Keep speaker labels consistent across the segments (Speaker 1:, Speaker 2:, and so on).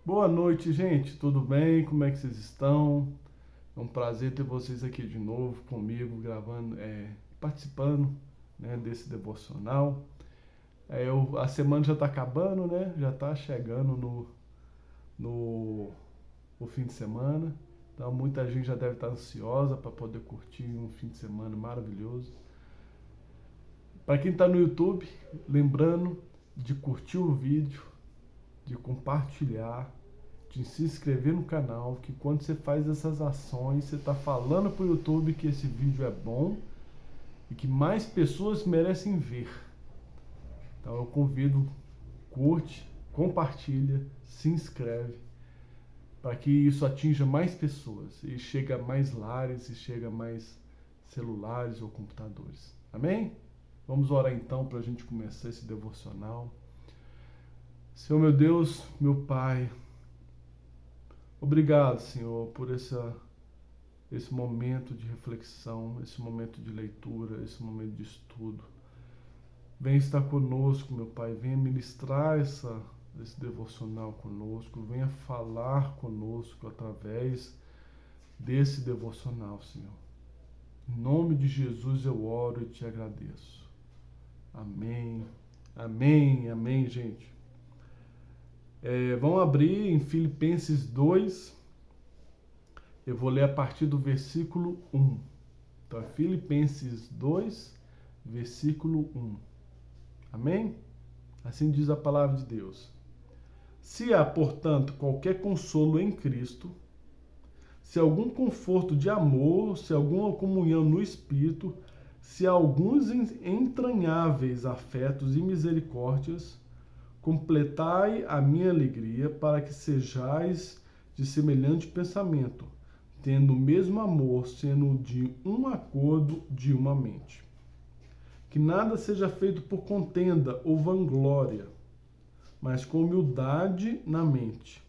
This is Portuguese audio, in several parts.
Speaker 1: Boa noite, gente. Tudo bem? Como é que vocês estão? É um prazer ter vocês aqui de novo comigo, gravando, participando, né, desse devocional. A semana já está acabando, né? Já está chegando no o fim de semana. Então, muita gente já deve estar ansiosa para poder curtir um fim de semana maravilhoso. Para quem está no YouTube, lembrando de curtir o vídeo, de compartilhar, de se inscrever no canal, que quando você faz essas ações, você está falando para o YouTube que esse vídeo é bom e que mais pessoas merecem ver. Então eu convido, curte, compartilha, se inscreve, para que isso atinja mais pessoas e chegue a mais lares e chegue a mais celulares ou computadores. Amém? Vamos orar então para a gente começar esse devocional. Senhor meu Deus, meu Pai, obrigado, Senhor, por esse momento de reflexão, esse momento de leitura, esse momento de estudo. Venha estar conosco, meu Pai, venha ministrar esse devocional conosco, venha falar conosco através desse devocional, Senhor. Em nome de Jesus eu oro e te agradeço. Amém, amém, amém, gente. Vamos abrir em Filipenses 2. Eu vou ler a partir do versículo 1. Então, Filipenses 2, versículo 1. Amém? Assim diz a palavra de Deus. Se há, portanto, qualquer consolo em Cristo, se há algum conforto de amor, se há alguma comunhão no Espírito, se há alguns entranháveis afetos e misericórdias, completai a minha alegria para que sejais de semelhante pensamento, tendo o mesmo amor, sendo de um acordo, de uma mente. Que nada seja feito por contenda ou vanglória, mas com humildade na mente.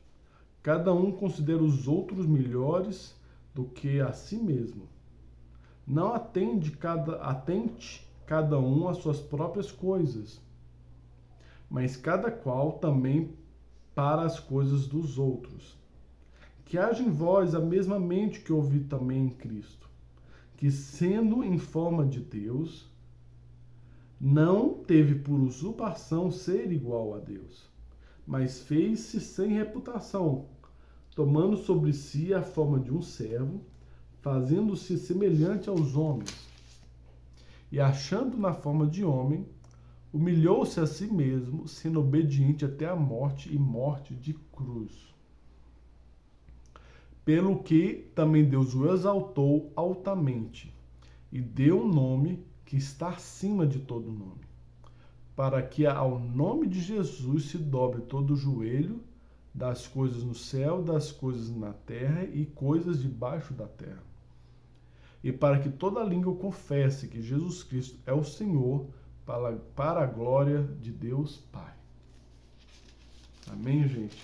Speaker 1: Cada um considera os outros melhores do que a si mesmo. Não atente cada um às suas próprias coisas, mas cada qual também para as coisas dos outros. Que haja em vós a mesma mente que ouvi também em Cristo, que sendo em forma de Deus, não teve por usurpação ser igual a Deus, mas fez-se sem reputação, tomando sobre si a forma de um servo, fazendo-se semelhante aos homens. E achando na forma de homem, humilhou-se a si mesmo, sendo obediente até a morte e morte de cruz. Pelo que também Deus o exaltou altamente e deu um nome que está acima de todo nome, para que ao nome de Jesus se dobre todo o joelho, das coisas no céu, das coisas na terra e coisas debaixo da terra. E para que toda língua confesse que Jesus Cristo é o Senhor, para a glória de Deus Pai. Amém, gente?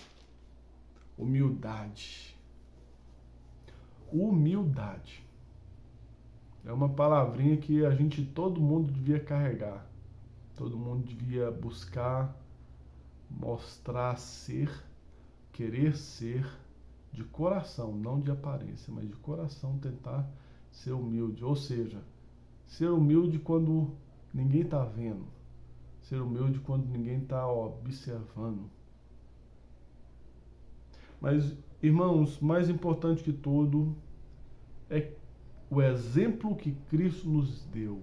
Speaker 1: Humildade. Humildade. É uma palavrinha que todo mundo devia carregar. Todo mundo devia buscar, mostrar ser, querer ser, de coração, não de aparência, mas de coração tentar ser humilde. Ou seja, ser humilde quando ninguém está vendo. Ser humilde quando ninguém está observando. Mas, irmãos, mais importante que tudo é o exemplo que Cristo nos deu.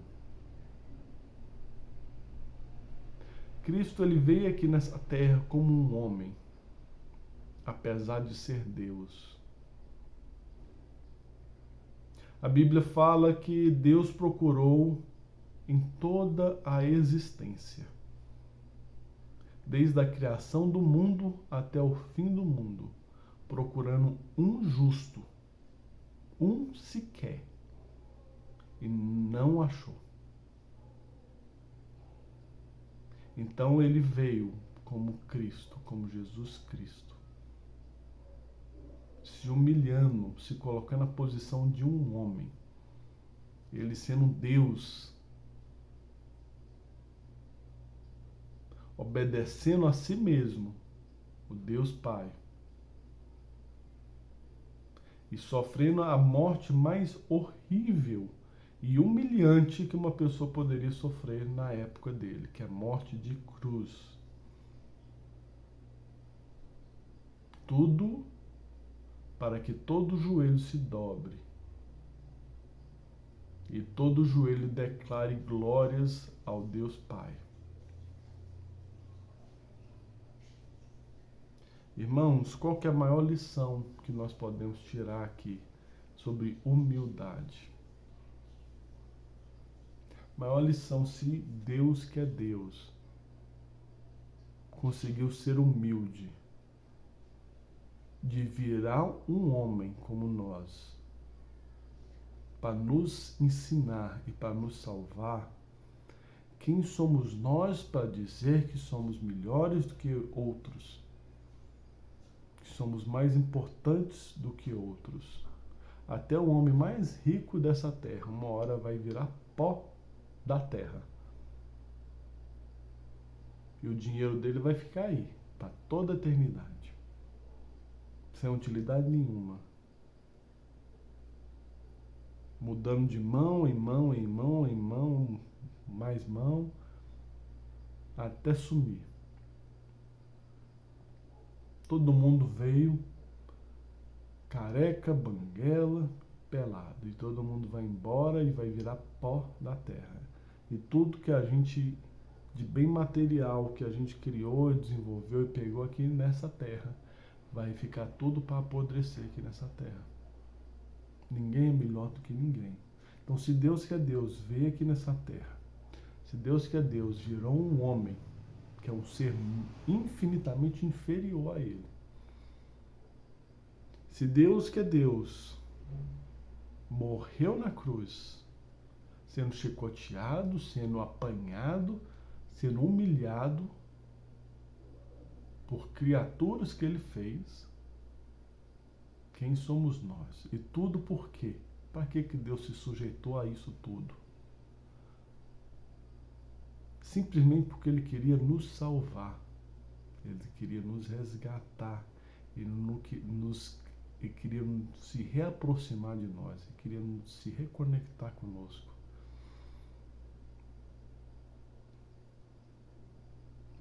Speaker 1: Cristo ele veio aqui nessa terra como um homem, apesar de ser Deus. A Bíblia fala que Deus procurou em toda a existência, desde a criação do mundo até o fim do mundo, procurando um justo, um sequer, e não achou. Então ele veio como Cristo, como Jesus Cristo, se humilhando, se colocando na posição de um homem, ele sendo Deus, obedecendo a si mesmo, o Deus Pai, e sofrendo a morte mais horrível e humilhante que uma pessoa poderia sofrer na época dele, que é a morte de cruz. Tudo para que todo joelho se dobre e todo joelho declare glórias ao Deus Pai. Irmãos, qual que é a maior lição que nós podemos tirar aqui sobre humildade? A maior lição, se Deus, que é Deus, conseguiu ser humilde, de virar um homem como nós, para nos ensinar e para nos salvar, quem somos nós para dizer que somos melhores do que outros? Que somos mais importantes do que outros? Até o homem mais rico dessa terra, uma hora vai virar pó da terra. E o dinheiro dele vai ficar aí, para toda a eternidade. Sem utilidade nenhuma. Mudando de mão em mão, em mão, em mão, mais mão, até sumir. Todo mundo veio careca, banguela, pelado. E todo mundo vai embora e vai virar pó da terra. E tudo que a gente, de bem material, que a gente criou, desenvolveu e pegou aqui nessa terra, vai ficar tudo para apodrecer aqui nessa terra. Ninguém é melhor do que ninguém. Então, se Deus que é Deus veio aqui nessa terra, se Deus que é Deus virou um homem, que é um ser infinitamente inferior a ele, se Deus que é Deus morreu na cruz, sendo chicoteado, sendo apanhado, sendo humilhado por criaturas que ele fez, quem somos nós? E tudo por quê? Para que Deus se sujeitou a isso tudo? Simplesmente porque ele queria nos salvar. Ele queria nos resgatar. Ele queria se reaproximar de nós. Ele queria se reconectar conosco.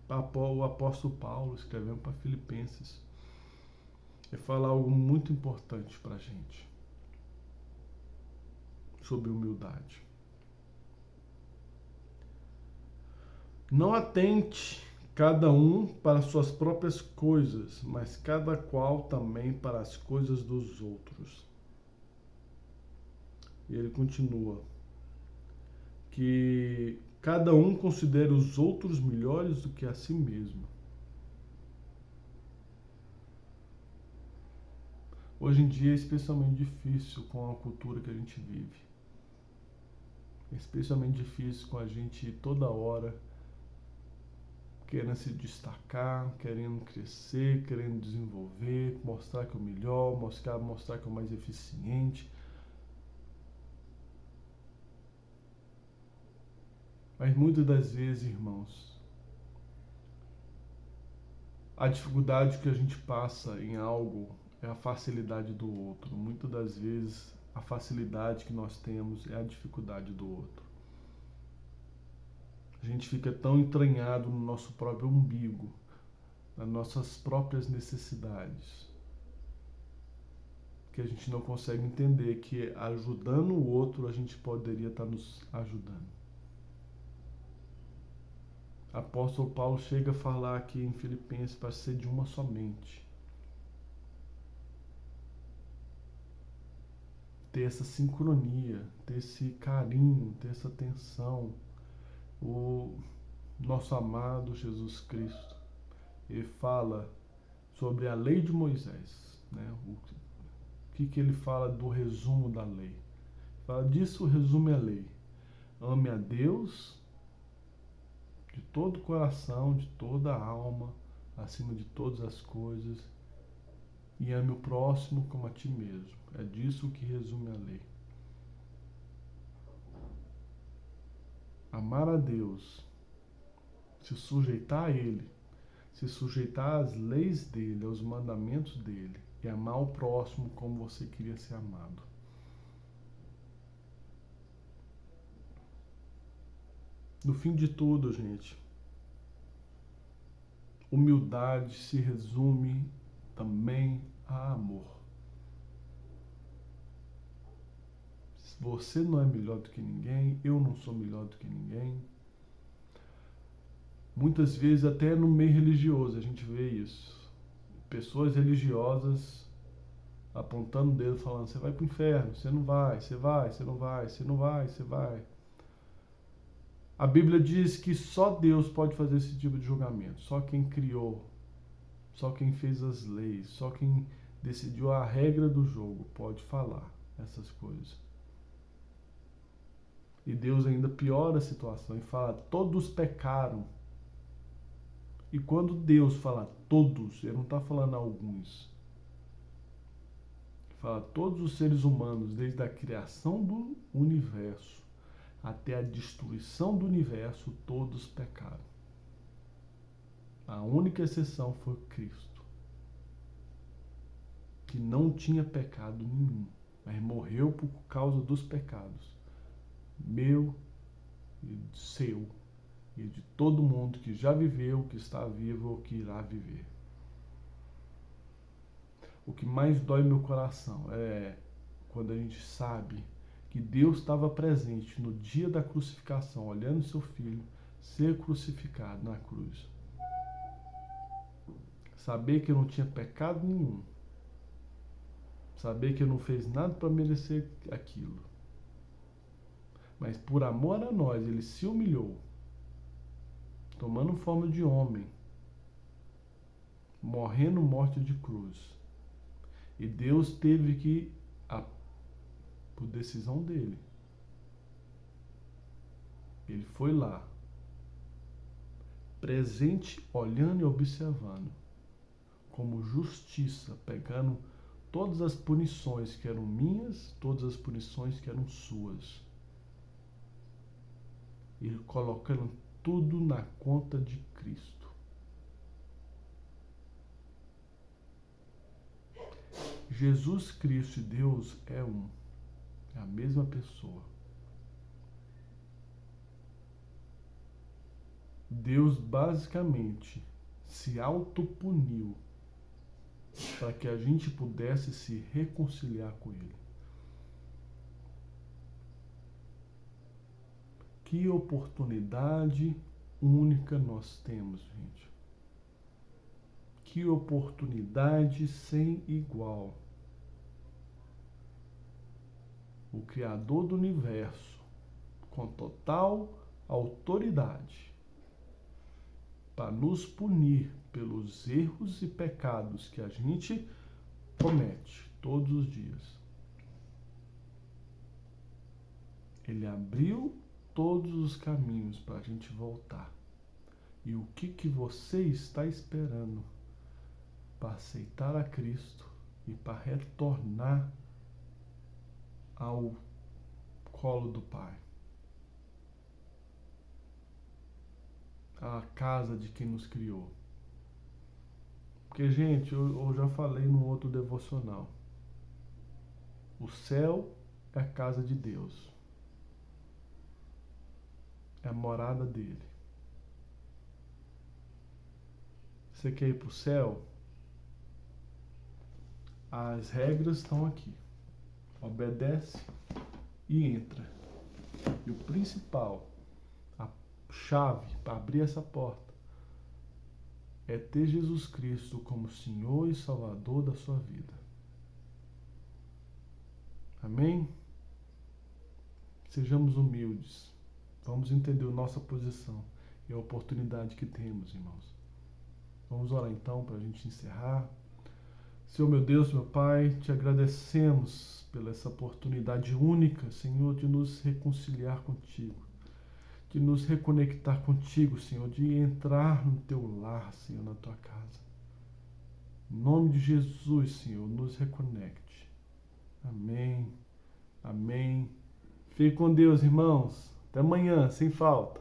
Speaker 1: O apóstolo Paulo, escrevendo para Filipenses, ele fala algo muito importante para a gente sobre humildade. Não atente cada um para suas próprias coisas, mas cada qual também para as coisas dos outros. E ele continua, que cada um considere os outros melhores do que a si mesmo. Hoje em dia é especialmente difícil com a cultura que a gente vive. É especialmente difícil com a gente toda hora querendo se destacar, querendo crescer, querendo desenvolver, mostrar que é o melhor, mostrar que é o mais eficiente. Mas muitas das vezes, irmãos, a dificuldade que a gente passa em algo é a facilidade do outro. Muitas das vezes, a facilidade que nós temos é a dificuldade do outro. A gente fica tão entranhado no nosso próprio umbigo, nas nossas próprias necessidades, que a gente não consegue entender que ajudando o outro a gente poderia estar nos ajudando. Apóstolo Paulo chega a falar aqui em Filipenses para ser de uma somente. Ter essa sincronia, ter esse carinho, ter essa atenção. O nosso amado Jesus Cristo, ele fala sobre a lei de Moisés, né? O que ele fala do resumo da lei? Fala disso, o resumo é a lei. Ame a Deus de todo o coração, de toda a alma, acima de todas as coisas, e ame o próximo como a ti mesmo. É disso que resume a lei. Amar a Deus, se sujeitar a Ele, se sujeitar às leis dele, aos mandamentos dele, e amar o próximo como você queria ser amado. No fim de tudo, gente, humildade se resume também a amor. Você não é melhor do que ninguém, eu não sou melhor do que ninguém. Muitas vezes até no meio religioso a gente vê isso. Pessoas religiosas apontando o dedo falando, você vai para o inferno, você não vai, você vai, você não vai, você não vai, você vai. A Bíblia diz que só Deus pode fazer esse tipo de julgamento. Só quem criou, só quem fez as leis, só quem decidiu a regra do jogo pode falar essas coisas. E Deus ainda piora a situação e fala, todos pecaram. E quando Deus fala todos, ele não está falando alguns. Ele fala todos os seres humanos, desde a criação do universo até a destruição do universo, todos pecaram. A única exceção foi Cristo, que não tinha pecado nenhum, mas morreu por causa dos pecados, meu e seu, e de todo mundo que já viveu, que está vivo ou que irá viver. O que mais dói no meu coração é quando a gente sabe que Deus estava presente no dia da crucificação, olhando seu filho ser crucificado na cruz. Saber que eu não tinha pecado nenhum. Saber que eu não fez nada para merecer aquilo. Mas por amor a nós, ele se humilhou, tomando forma de homem, morrendo morte de cruz. E Deus teve que, por decisão dele, ele foi lá, presente, olhando e observando, como justiça, pegando todas as punições que eram minhas, todas as punições que eram suas, e colocando tudo na conta de Cristo. Jesus Cristo e Deus é um, é a mesma pessoa. Deus basicamente se autopuniu para que a gente pudesse se reconciliar com Ele. Que oportunidade única nós temos, gente. Que oportunidade sem igual. O Criador do Universo, com total autoridade, para nos punir pelos erros e pecados que a gente comete todos os dias. Ele abriu todos os caminhos para a gente voltar. E o que você está esperando para aceitar a Cristo e para retornar ao colo do Pai? A casa de quem nos criou. Porque, gente, eu já falei no outro devocional. O céu é a casa de Deus. É a morada dele. Você quer ir para o céu? As regras estão aqui. Obedece e entra. E o principal, a chave para abrir essa porta, é ter Jesus Cristo como Senhor e Salvador da sua vida. Amém? Sejamos humildes. Vamos entender a nossa posição e a oportunidade que temos, irmãos. Vamos orar então para a gente encerrar. Senhor meu Deus, meu Pai, te agradecemos pela essa oportunidade única, Senhor, de nos reconciliar contigo, de nos reconectar contigo, Senhor, de entrar no teu lar, Senhor, na tua casa. Em nome de Jesus, Senhor, nos reconecte. Amém. Amém. Fique com Deus, irmãos. Até amanhã, sem falta.